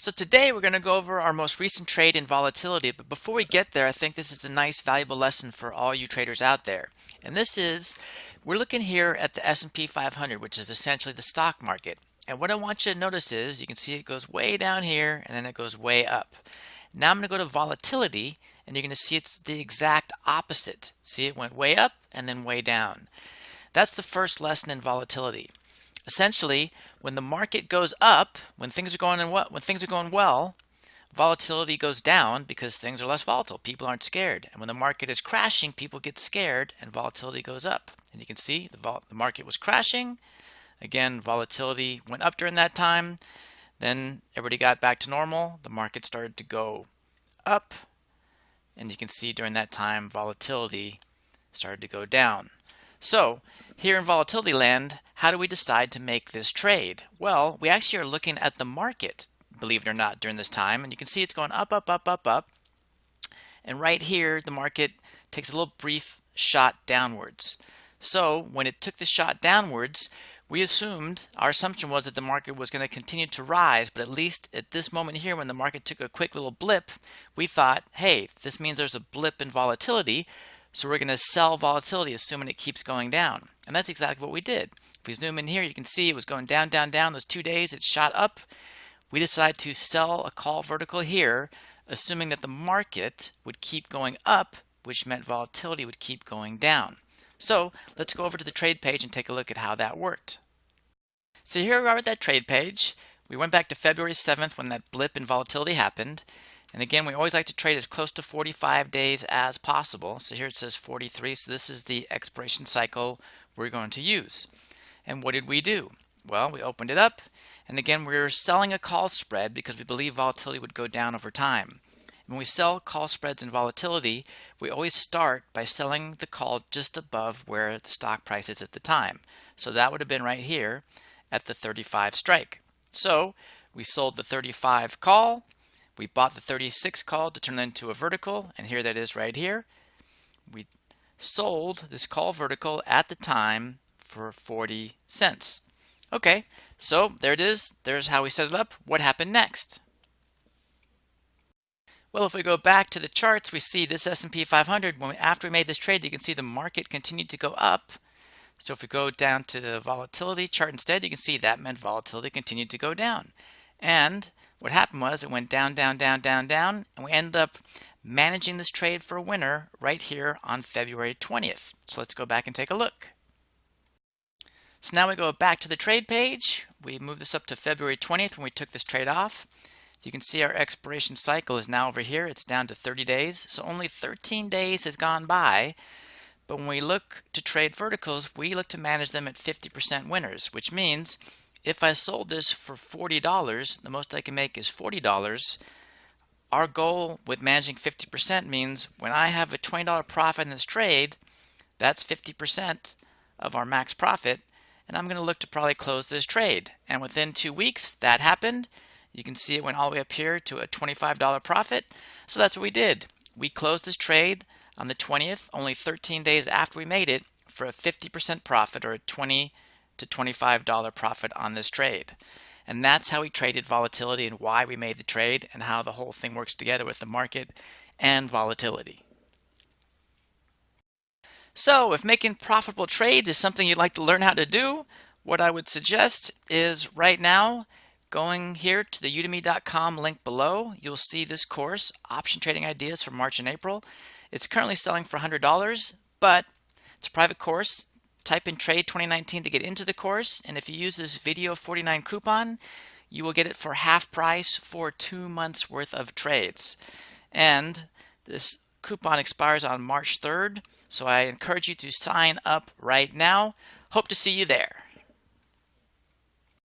So today we're going to go over our most recent trade in volatility, but before we get there, I think this is a nice valuable lesson for all you traders out there. And this is, we're looking here at the S&P 500, which is essentially the stock market. And what I want you to notice is, you can see it goes way down here and then it goes way up. Now I'm going to go to volatility and you're going to see it's the exact opposite. See, it went way up and then way down. That's the first lesson in volatility. Essentially, when the market goes up, when things are going well, volatility goes down because things are less volatile. People aren't scared. And when the market is crashing, people get scared and volatility goes up. And you can see the market was crashing. Again, volatility went up during that time. Then everybody got back to normal. The market started to go up. And you can see during that time, volatility started to go down. So here in volatility land, how do we decide to make this trade? Well, we actually are looking at the market, believe it or not, during this time. And you can see it's going up, up, up, up, up. And right here, the market takes a little brief shot downwards. So when it took the shot downwards, our assumption was that the market was going to continue to rise, but at least at this moment here, when the market took a quick little blip, we thought, hey, this means there's a blip in volatility, so we're going to sell volatility assuming it keeps going down. And that's exactly what we did. If we zoom in here, you can see it was going down, down, down. Those 2 days, it shot up. We decided to sell a call vertical here, assuming that the market would keep going up, which meant volatility would keep going down. So let's go over to the trade page and take a look at how that worked. So here we are at that trade page. We went back to February 7th when that blip in volatility happened. And again, we always like to trade as close to 45 days as possible. So here it says 43. So this is the expiration cycle we're going to use. And what did we do? Well, we opened it up. And again, we're selling a call spread because we believe volatility would go down over time. When we sell call spreads in volatility, we always start by selling the call just above where the stock price is at the time. So that would have been right here at the 35 strike. So we sold the 35 call. We bought the 36 call to turn it into a vertical, and here that is right here. We sold this call vertical at the time for 40 cents. Okay, so there it is. There's how we set it up. What happened next? Well, if we go back to the charts, we see this S&P 500. After we made this trade, you can see the market continued to go up. So if we go down to the volatility chart instead, you can see that meant volatility continued to go down. And what happened was it went down, down, down, down, down, and we ended up managing this trade for a winner right here on February 20th. So let's go back and take a look. So now we go back to the trade page. We move this up to February 20th when we took this trade off. You can see our expiration cycle is now over here. It's down to 30 days. So only 13 days has gone by. But when we look to trade verticals, we look to manage them at 50% winners, which means if I sold this for $40, the most I can make is $40. Our goal with managing 50% means when I have a $20 profit in this trade, that's 50% of our max profit. And I'm going to look to probably close this trade. And within 2 weeks, that happened. You can see it went all the way up here to a $25 profit. So that's what we did. We closed this trade on the 20th, only 13 days after we made it, for a 50% profit, or a $20 to $25 profit on this trade. And that's how we traded volatility and why we made the trade and how the whole thing works together with the market and volatility. So if making profitable trades is something you'd like to learn how to do, what I would suggest is right now, going here to the udemy.com link below, you'll see this course, Option Trading Ideas for March and April. It's currently selling for $100, but it's a private course. Type in Trade 2019 to get into the course, and if you use this Video 49 coupon, you will get it for half price for 2 months worth of trades. And this coupon expires on March 3rd, so I encourage you to sign up right now. Hope to see you there.